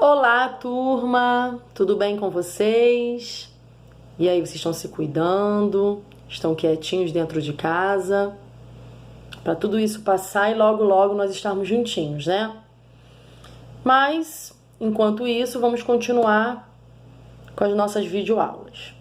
Olá, turma! Tudo bem com vocês? E aí, vocês estão se cuidando? Estão quietinhos dentro de casa? Para tudo isso passar e logo, logo nós estarmos juntinhos, né? Mas, enquanto isso, vamos continuar com as nossas videoaulas.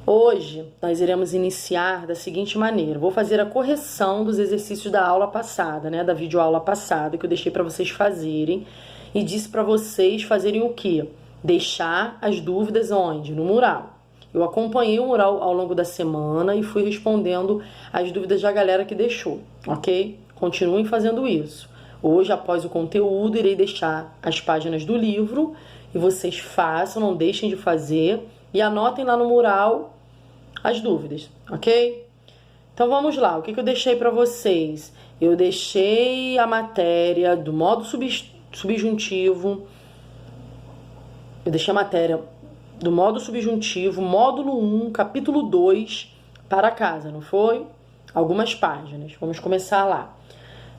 Hoje, nós iremos iniciar da seguinte maneira. Vou fazer a correção dos exercícios da aula passada, né? Da videoaula passada, que eu deixei para vocês fazerem. E disse para vocês fazerem o quê? Deixar as dúvidas onde? No mural. Eu acompanhei o mural ao longo da semana e fui respondendo as dúvidas da galera que deixou, ok? Continuem fazendo isso. Hoje, após o conteúdo, irei deixar as páginas do livro e vocês façam, não deixem de fazer e anotem lá no mural as dúvidas, ok? Então vamos lá, o que eu deixei para vocês? Eu deixei a matéria do modo subjuntivo, eu deixei a matéria do modo subjuntivo, módulo 1, capítulo 2, para casa, não foi? Algumas páginas, vamos começar lá.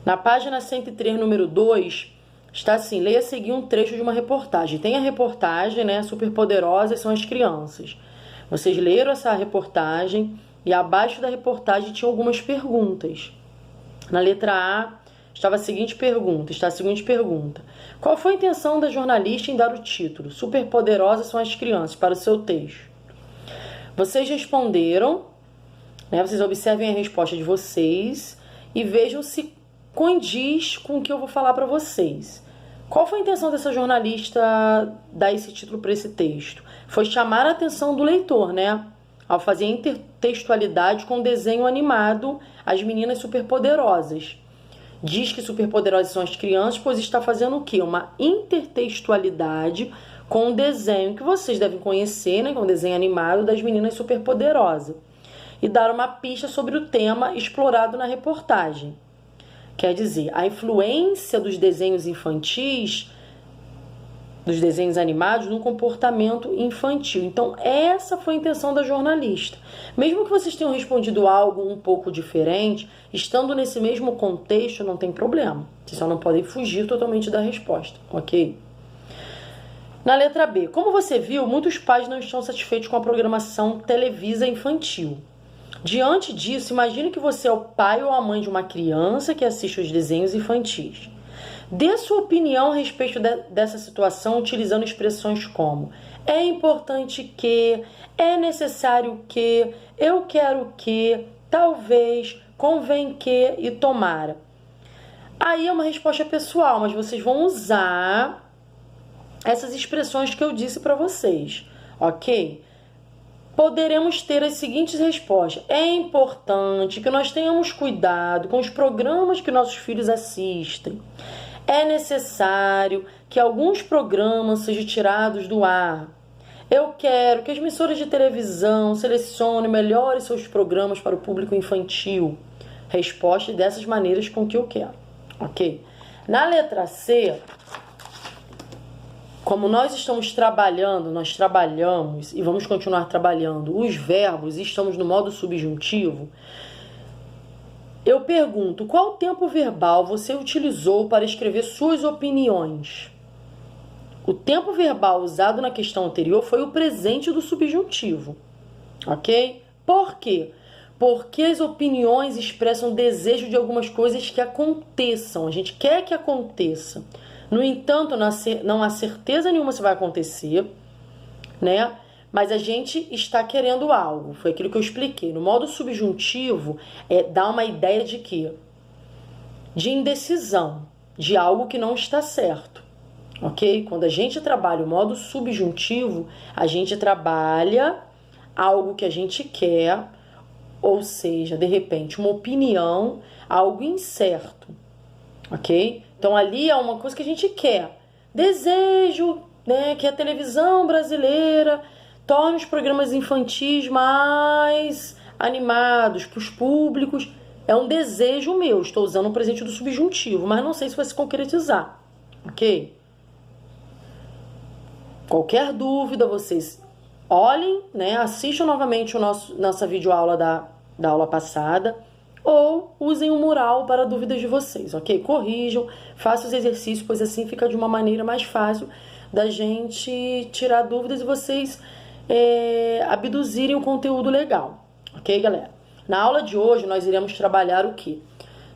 Na página 103, número 2, está assim, leia a seguir um trecho de uma reportagem. Tem a reportagem, né, Superpoderosas são as crianças. Vocês leram essa reportagem e abaixo da reportagem tinha algumas perguntas. Na letra A, está a seguinte pergunta. Qual foi a intenção da jornalista em dar o título Superpoderosas são as crianças para o seu texto? Vocês responderam, né? Vocês observem a resposta de vocês e vejam se condiz com o que eu vou falar para vocês. Qual foi a intenção dessa jornalista dar esse título para esse texto? Foi chamar a atenção do leitor, né? Ao fazer intertextualidade com o desenho animado As Meninas Superpoderosas. Diz que superpoderosas são as crianças, pois está fazendo o quê? Uma intertextualidade com o desenho que vocês devem conhecer, né? Com o desenho animado das Meninas Superpoderosas. E dar uma pista sobre o tema explorado na reportagem. Quer dizer, a influência dos desenhos infantis, dos desenhos animados, no comportamento infantil. Então, essa foi a intenção da jornalista. Mesmo que vocês tenham respondido algo um pouco diferente, estando nesse mesmo contexto, não tem problema. Vocês só não podem fugir totalmente da resposta, ok? Na letra B, como você viu, muitos pais não estão satisfeitos com a programação Televisa infantil. Diante disso, imagine que você é o pai ou a mãe de uma criança que assiste os desenhos infantis. Dê sua opinião a respeito dessa situação utilizando expressões como é importante que, é necessário que, eu quero que, talvez, convém que e tomara. Aí é uma resposta pessoal, mas vocês vão usar essas expressões que eu disse para vocês, ok? Poderemos ter as seguintes respostas. É importante que nós tenhamos cuidado com os programas que nossos filhos assistem. É necessário que alguns programas sejam tirados do ar. Eu quero que as emissoras de televisão selecionem melhores seus programas para o público infantil. Resposta dessas maneiras com que eu quero. Ok? Na letra C, como nós estamos trabalhando, nós trabalhamos e vamos continuar trabalhando os verbos e estamos no modo subjuntivo, eu pergunto, qual tempo verbal você utilizou para escrever suas opiniões? O tempo verbal usado na questão anterior foi o presente do subjuntivo, ok? Por quê? Porque as opiniões expressam desejo de algumas coisas que aconteçam, a gente quer que aconteça. No entanto, não há certeza nenhuma se vai acontecer, né? Mas a gente está querendo algo. Foi aquilo que eu expliquei. No modo subjuntivo, dá uma ideia de quê? De indecisão, de algo que não está certo, ok? Quando a gente trabalha o modo subjuntivo, a gente trabalha algo que a gente quer, ou seja, de repente, uma opinião, algo incerto, ok? Então, ali é uma coisa que a gente quer. Desejo, né, que a televisão brasileira torne os programas infantis mais animados para os públicos. É um desejo meu. Estou usando o presente do subjuntivo, mas não sei se vai se concretizar, ok? Qualquer dúvida, vocês olhem, né, assistam novamente nossa videoaula da aula passada, ou usem o mural para dúvidas de vocês, ok? Corrijam, façam os exercícios, pois assim fica de uma maneira mais fácil da gente tirar dúvidas e vocês abduzirem o conteúdo legal, ok, galera? Na aula de hoje nós iremos trabalhar o quê?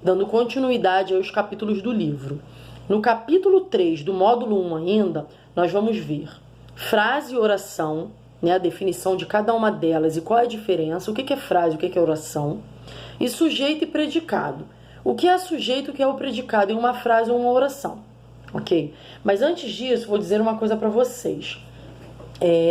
Dando continuidade aos capítulos do livro. No capítulo 3 do módulo 1 ainda, nós vamos ver frase e oração, né, a definição de cada uma delas e qual é a diferença, o que é frase, o que é oração, e sujeito e predicado. O que é sujeito, o que é o predicado em uma frase ou uma oração, ok? Mas antes disso, vou dizer uma coisa para vocês.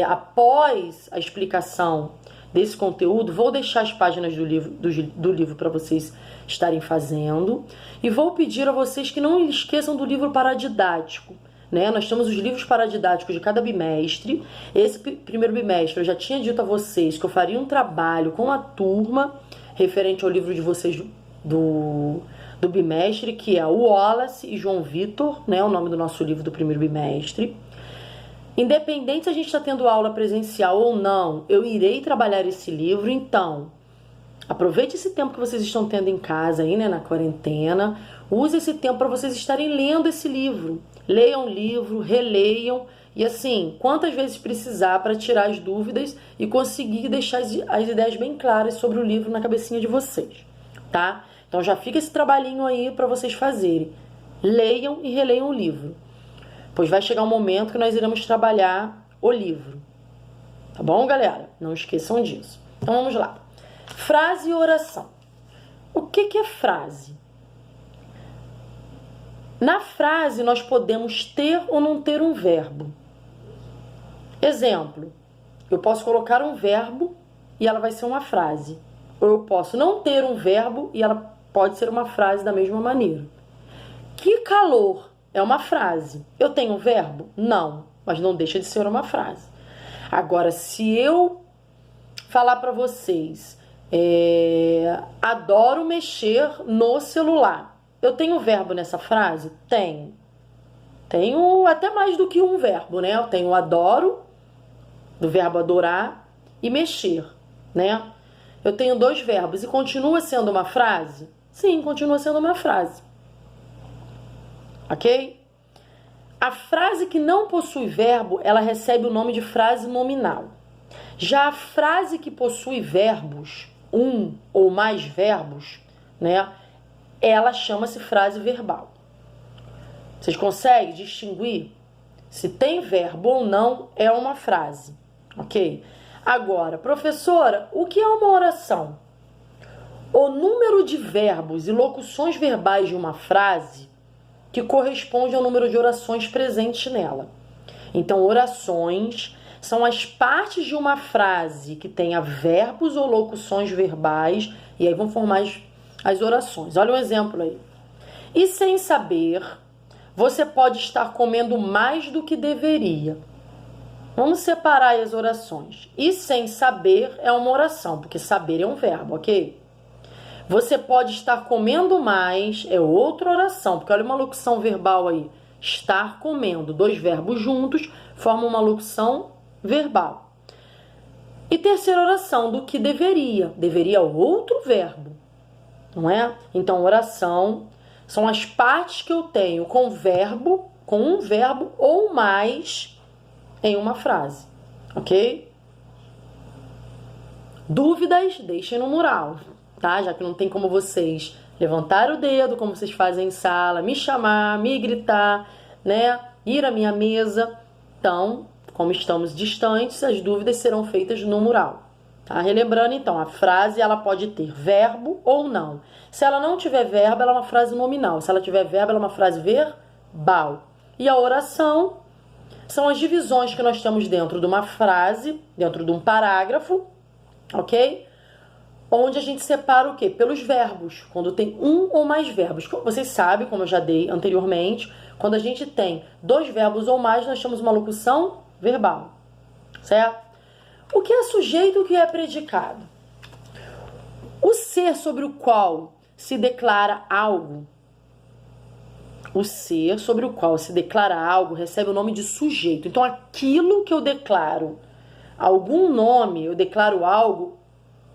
Após a explicação desse conteúdo, vou deixar as páginas do livro para vocês estarem fazendo e vou pedir a vocês que não esqueçam do livro paradidático, né? Nós temos os livros paradidáticos de cada bimestre. Esse primeiro bimestre eu já tinha dito a vocês que eu faria um trabalho com a turma referente ao livro de vocês do bimestre, que é o Wallace e João Vitor, né? O nome do nosso livro do primeiro bimestre. Independente se a gente está tendo aula presencial ou não, eu irei trabalhar esse livro. Então, aproveite esse tempo que vocês estão tendo em casa aí, né, na quarentena. Use esse tempo para vocês estarem lendo esse livro. Leiam o livro, releiam e assim, quantas vezes precisar para tirar as dúvidas e conseguir deixar as ideias bem claras sobre o livro na cabecinha de vocês, tá? Então já fica esse trabalhinho aí para vocês fazerem. Leiam e releiam o livro, pois vai chegar um momento que nós iremos trabalhar o livro. Tá bom, galera? Não esqueçam disso. Então vamos lá. Frase e oração. O que é frase? Na frase nós podemos ter ou não ter um verbo. Exemplo, eu posso colocar um verbo e ela vai ser uma frase. Ou eu posso não ter um verbo e ela pode ser uma frase da mesma maneira. Que calor é uma frase. Eu tenho um verbo? Não, mas não deixa de ser uma frase. Agora, se eu falar para vocês, adoro mexer no celular, eu tenho verbo nessa frase? Tenho. Tenho até mais do que um verbo, né? Eu tenho adoro, do verbo adorar, e mexer, né? Eu tenho dois verbos e continua sendo uma frase? Sim, continua sendo uma frase. Ok? A frase que não possui verbo, ela recebe o nome de frase nominal. Já a frase que possui verbos, um ou mais verbos, né? Ela chama-se frase verbal. Vocês conseguem distinguir se tem verbo ou não? É uma frase, ok? Agora, professora, o que é uma oração? O número de verbos e locuções verbais de uma frase que corresponde ao número de orações presentes nela. Então, orações são as partes de uma frase que tenha verbos ou locuções verbais e aí vão formar as orações. Olha um exemplo aí. E sem saber, você pode estar comendo mais do que deveria. Vamos separar as orações. E sem saber é uma oração, porque saber é um verbo, ok? Você pode estar comendo mais é outra oração, porque olha uma locução verbal aí. Estar comendo, dois verbos juntos formam uma locução verbal. E terceira oração, do que deveria. Deveria é outro verbo, não é? Então, oração são as partes que eu tenho com um verbo ou mais em uma frase, ok? Dúvidas, deixem no mural, tá? Já que não tem como vocês levantar o dedo, como vocês fazem em sala, me chamar, me gritar, né? Ir à minha mesa. Então, como estamos distantes, as dúvidas serão feitas no mural. Tá? Relembrando, então, a frase ela pode ter verbo ou não. Se ela não tiver verbo, ela é uma frase nominal. Se ela tiver verbo, ela é uma frase verbal. E a oração são as divisões que nós temos dentro de uma frase, dentro de um parágrafo, ok? Onde a gente separa o quê? Pelos verbos, quando tem um ou mais verbos. Vocês sabem, como eu já dei anteriormente, quando a gente tem dois verbos ou mais, nós temos uma locução verbal, certo? O que é sujeito e o que é predicado? O ser sobre o qual se declara algo, recebe o nome de sujeito. Então, aquilo que eu declaro, algum nome, eu declaro algo,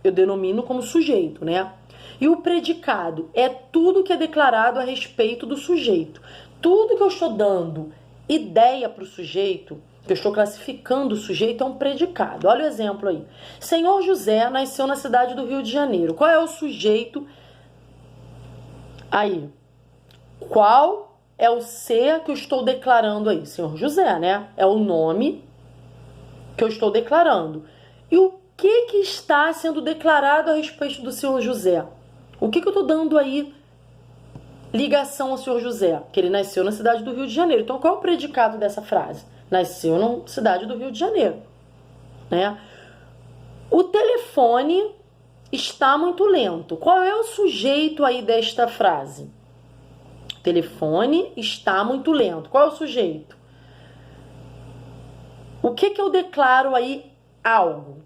eu denomino como sujeito, né? E o predicado é tudo que é declarado a respeito do sujeito. Tudo que eu estou dando ideia para o sujeito, que eu estou classificando o sujeito, é um predicado. Olha o exemplo aí. Senhor José nasceu na cidade do Rio de Janeiro. Qual é o sujeito aí? Qual é o ser que eu estou declarando aí? Senhor José, né? É o nome que eu estou declarando. E o que está sendo declarado a respeito do Senhor José? O que eu estou dando aí ligação ao Senhor José? Que ele nasceu na cidade do Rio de Janeiro. Então, qual é o predicado dessa frase? Nasceu na cidade do Rio de Janeiro, né? O telefone está muito lento. Qual é o sujeito aí desta frase? O telefone está muito lento. Qual é o sujeito? O que eu declaro aí algo?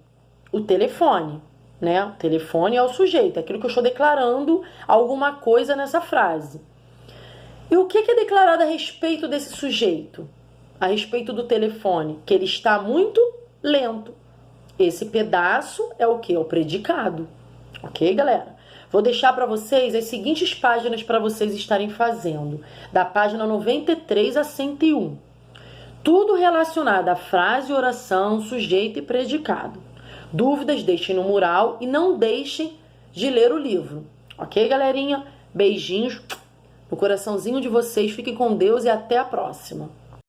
O telefone, né? O telefone é o sujeito, é aquilo que eu estou declarando alguma coisa nessa frase. E o que é declarado a respeito desse sujeito? A respeito do telefone, que ele está muito lento. Esse pedaço é o que? É o predicado. Ok, galera? Vou deixar para vocês as seguintes páginas para vocês estarem fazendo. Da página 93 a 101. Tudo relacionado à frase, oração, sujeito e predicado. Dúvidas, deixem no mural e não deixem de ler o livro. Ok, galerinha? Beijinhos no coraçãozinho de vocês. Fiquem com Deus e até a próxima.